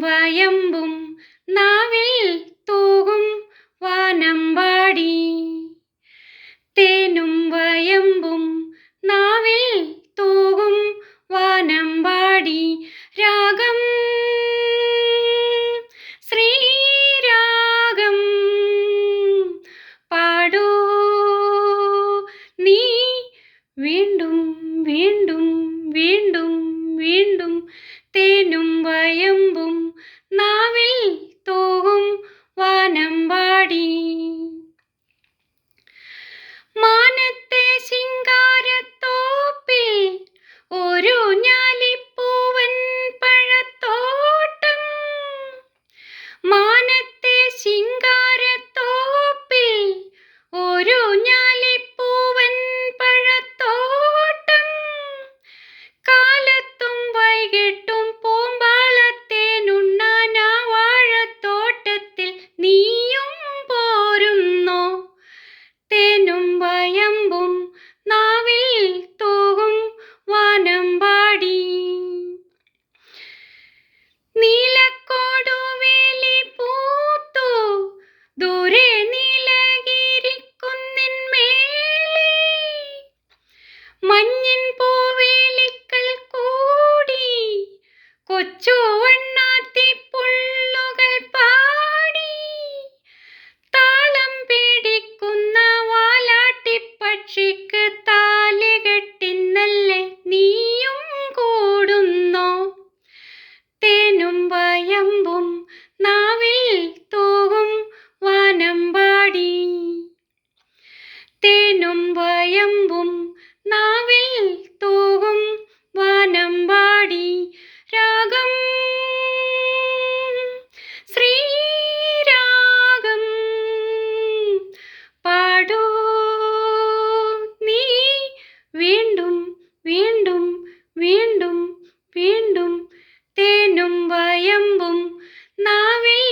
വയമ്പും നാവിൽ തൂകും വാനമ്പാടി. തേനും വയമ്പും നാവിൽ തൂകും വാനമ്പാടി. രാഗം ശ്രീരാഗം പാടൂ നീ വീണ്ടും വീണ്ടും വീണ്ടും വീണ്ടും. തേനും വയമ്പും നാവിൽ തൂകും വാനമ്പാടി. മാനത്തെ ശിങ്കാരത്തോപ്പിൽ ഒരു ഞാലിപ്പൂവൻ പഴത്തോട്ടം. മാനത്തെ ശിങ്കാരത്തോപ്പിൽ ഒരു ഞാലിപ്പൂവൻ പഴത്തോട്ടം. കാലത്തും വൈകിട്ടും പൂമ്പാളത്തേനുണ്ണാൻ ആ വാഴത്തോട്ടത്തിൽ നീയും പോരുന്നോ? തേനും വയമ്പും നാവിൽ തൂകും വാനമ്പാടി. നീലക്കോടുവേലി പൂത്തു ദൂരെ നീലഗിരിക്കുന്നിന്മേലെ. മഞ്ഞിൻ പൂവേലിക്കൽ കൂടി കൊച്ചു വണ്ണാത്തിപ്പുള്ളുകൾ പാടി. താളം പിടിക്കുന്ന വാലാട്ടിപ്പക്ഷിക്ക് താലികെട്ടിന്നല്ലേ നീയും കൂടുന്നോ? തേനും വയമ്പും നാവിൽ തൂകും വാനമ്പാടി. തേനും വയമ്പും നാവിൽ തൂകും വാനമ്പാടി. രാഗം ശ്രീരാഗം പാടൂ നീ വീണ്ടും വീണ്ടും വീണ്ടും വീണ്ടും. തേനും വയമ്പും നാവിൽ